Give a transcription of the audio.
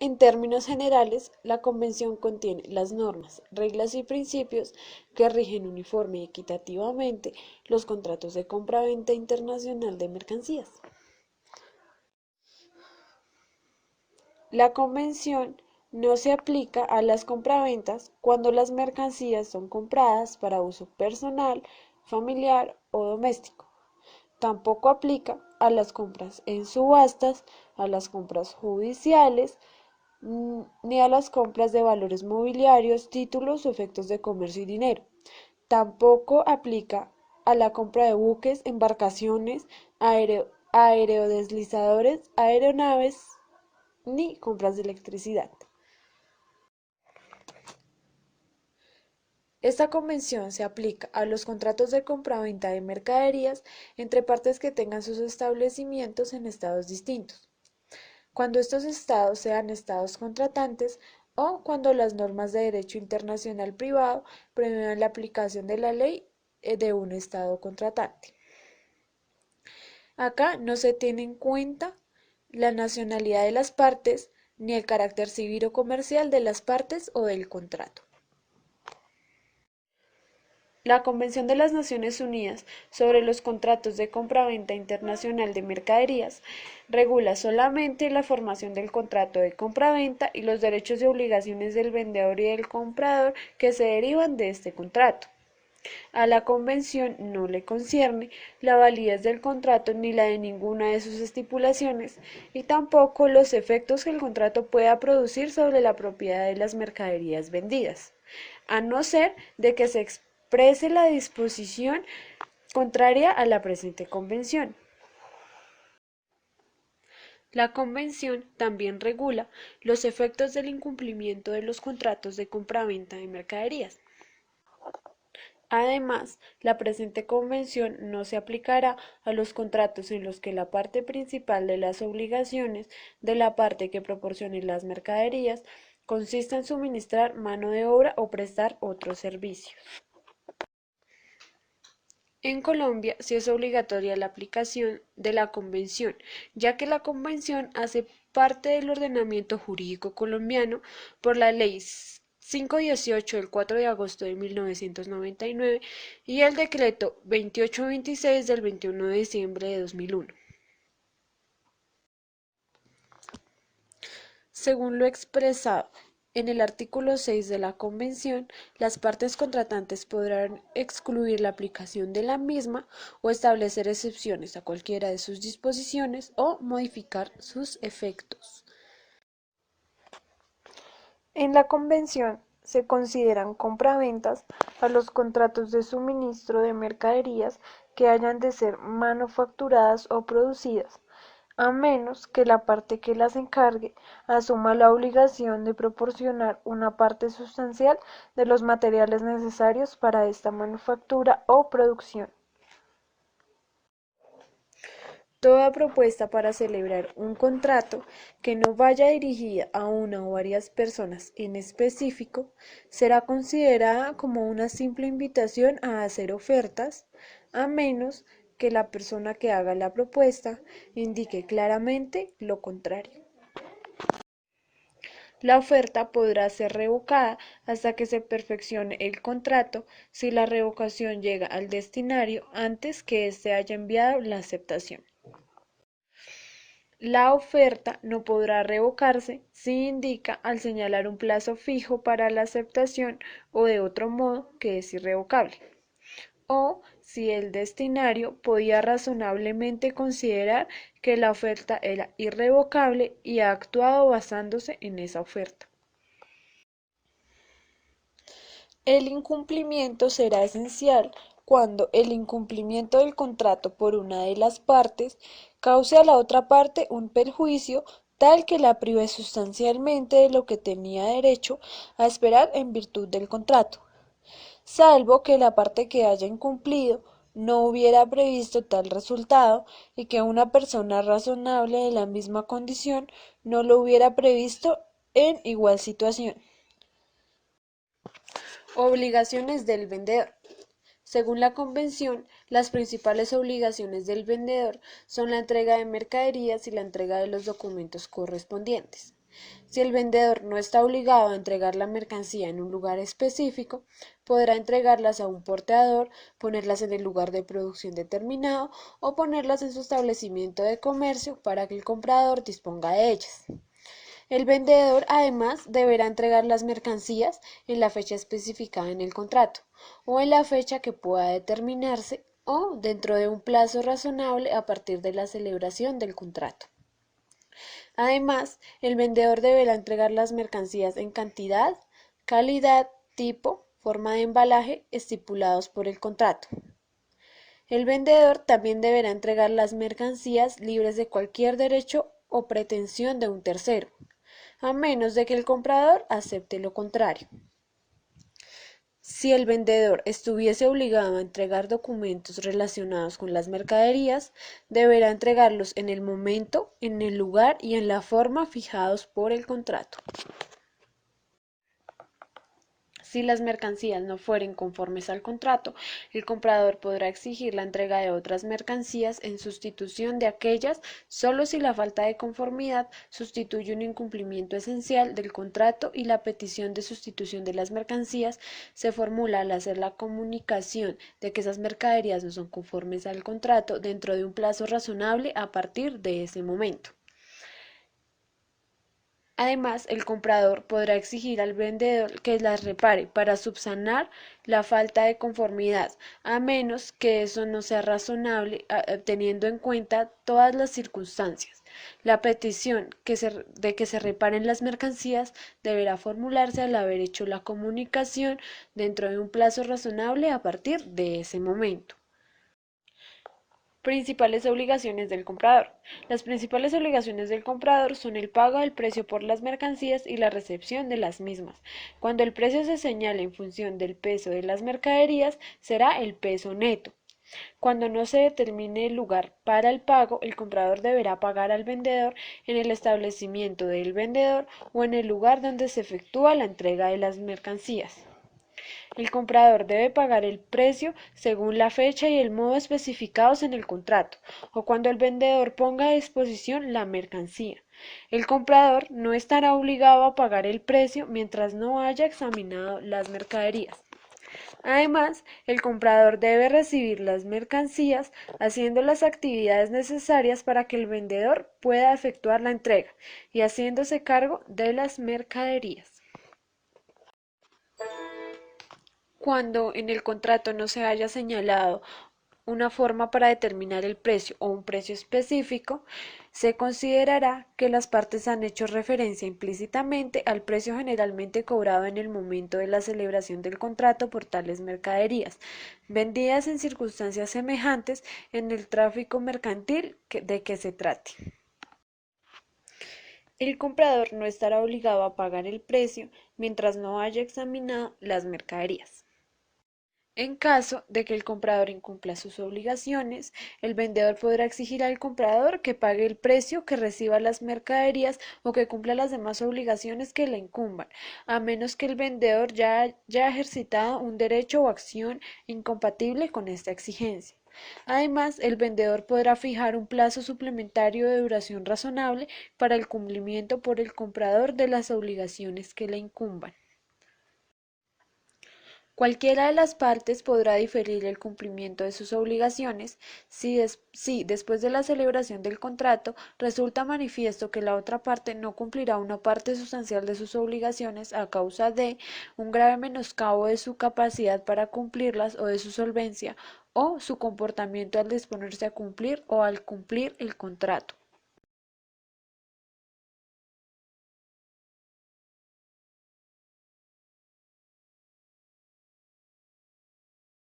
En términos generales, la Convención contiene las normas, reglas y principios que rigen uniforme y equitativamente los contratos de compra-venta internacional de mercancías. La Convención no se aplica a las compraventas cuando las mercancías son compradas para uso personal, familiar o doméstico. Tampoco aplica a las compras en subastas, a las compras judiciales, ni a las compras de valores mobiliarios, títulos o efectos de comercio y dinero. Tampoco aplica a la compra de buques, embarcaciones, aerodeslizadores, aeronaves, ni compras de electricidad. Esta convención se aplica a los contratos de compraventa de mercaderías entre partes que tengan sus establecimientos en estados distintos, cuando estos estados sean estados contratantes o cuando las normas de derecho internacional privado prevean la aplicación de la ley de un estado contratante. Acá no se tiene en cuenta la nacionalidad de las partes ni el carácter civil o comercial de las partes o del contrato. La Convención de las Naciones Unidas sobre los contratos de compraventa internacional de mercaderías regula solamente la formación del contrato de compraventa y los derechos y obligaciones del vendedor y del comprador que se derivan de este contrato. A la Convención no le concierne la validez del contrato ni la de ninguna de sus estipulaciones, y tampoco los efectos que el contrato pueda producir sobre la propiedad de las mercaderías vendidas, a no ser de que se exprese la disposición contraria a la presente Convención. La Convención también regula los efectos del incumplimiento de los contratos de compraventa de mercaderías. Además, la presente Convención no se aplicará a los contratos en los que la parte principal de las obligaciones de la parte que proporcione las mercaderías consista en suministrar mano de obra o prestar otros servicios. En Colombia sí es obligatoria la aplicación de la Convención, ya que la Convención hace parte del ordenamiento jurídico colombiano por la Ley 518 del 4 de agosto de 1999 y el Decreto 2826 del 21 de diciembre de 2001. Según lo expresado en el artículo 6 de la Convención, las partes contratantes podrán excluir la aplicación de la misma o establecer excepciones a cualquiera de sus disposiciones o modificar sus efectos. En la Convención se consideran compraventas a los contratos de suministro de mercaderías que hayan de ser manufacturadas o producidas, a menos que la parte que las encargue asuma la obligación de proporcionar una parte sustancial de los materiales necesarios para esta manufactura o producción. Toda propuesta para celebrar un contrato que no vaya dirigida a una o varias personas en específico será considerada como una simple invitación a hacer ofertas, a menos que la persona que haga la propuesta indique claramente lo contrario. La oferta podrá ser revocada hasta que se perfeccione el contrato si la revocación llega al destinario antes que éste haya enviado la aceptación. La oferta no podrá revocarse si indica al señalar un plazo fijo para la aceptación o de otro modo que es irrevocable, o si el destinario podía razonablemente considerar que la oferta era irrevocable y ha actuado basándose en esa oferta. El incumplimiento será esencial cuando el incumplimiento del contrato por una de las partes cause a la otra parte un perjuicio tal que la prive sustancialmente de lo que tenía derecho a esperar en virtud del contrato, salvo que la parte que haya incumplido no hubiera previsto tal resultado y que una persona razonable de la misma condición no lo hubiera previsto en igual situación. Obligaciones del vendedor. Según la Convención, las principales obligaciones del vendedor son la entrega de mercaderías y la entrega de los documentos correspondientes. Si el vendedor no está obligado a entregar la mercancía en un lugar específico, podrá entregarlas a un porteador, ponerlas en el lugar de producción determinado o ponerlas en su establecimiento de comercio para que el comprador disponga de ellas. El vendedor además deberá entregar las mercancías en la fecha especificada en el contrato o en la fecha que pueda determinarse o dentro de un plazo razonable a partir de la celebración del contrato. Además, el vendedor deberá entregar las mercancías en cantidad, calidad, tipo, forma de embalaje estipulados por el contrato. El vendedor también deberá entregar las mercancías libres de cualquier derecho o pretensión de un tercero, a menos de que el comprador acepte lo contrario. Si el vendedor estuviese obligado a entregar documentos relacionados con las mercaderías, deberá entregarlos en el momento, en el lugar y en la forma fijados por el contrato. Si las mercancías no fueren conformes al contrato, el comprador podrá exigir la entrega de otras mercancías en sustitución de aquellas solo si la falta de conformidad sustituye un incumplimiento esencial del contrato y la petición de sustitución de las mercancías se formula al hacer la comunicación de que esas mercaderías no son conformes al contrato dentro de un plazo razonable a partir de ese momento. Además, el comprador podrá exigir al vendedor que las repare para subsanar la falta de conformidad, a menos que eso no sea razonable teniendo en cuenta todas las circunstancias. La petición de que se reparen las mercancías deberá formularse al haber hecho la comunicación dentro de un plazo razonable a partir de ese momento. Principales obligaciones del comprador. Las principales obligaciones del comprador son el pago del precio por las mercancías y la recepción de las mismas. Cuando el precio se señala en función del peso de las mercaderías, será el peso neto. Cuando no se determine el lugar para el pago, el comprador deberá pagar al vendedor en el establecimiento del vendedor o en el lugar donde se efectúa la entrega de las mercancías. El comprador debe pagar el precio según la fecha y el modo especificados en el contrato, o cuando el vendedor ponga a disposición la mercancía. El comprador no estará obligado a pagar el precio mientras no haya examinado las mercaderías. Además, el comprador debe recibir las mercancías haciendo las actividades necesarias para que el vendedor pueda efectuar la entrega y haciéndose cargo de las mercaderías. Cuando en el contrato no se haya señalado una forma para determinar el precio o un precio específico, se considerará que las partes han hecho referencia implícitamente al precio generalmente cobrado en el momento de la celebración del contrato por tales mercaderías, vendidas en circunstancias semejantes en el tráfico mercantil de que se trate. El comprador no estará obligado a pagar el precio mientras no haya examinado las mercaderías. En caso de que el comprador incumpla sus obligaciones, el vendedor podrá exigir al comprador que pague el precio, que reciba las mercaderías o que cumpla las demás obligaciones que le incumban, a menos que el vendedor ya haya ejercitado un derecho o acción incompatible con esta exigencia. Además, el vendedor podrá fijar un plazo suplementario de duración razonable para el cumplimiento por el comprador de las obligaciones que le incumban. Cualquiera de las partes podrá diferir el cumplimiento de sus obligaciones si, después de la celebración del contrato, resulta manifiesto que la otra parte no cumplirá una parte sustancial de sus obligaciones a causa de un grave menoscabo de su capacidad para cumplirlas o de su solvencia, o su comportamiento al disponerse a cumplir o al cumplir el contrato,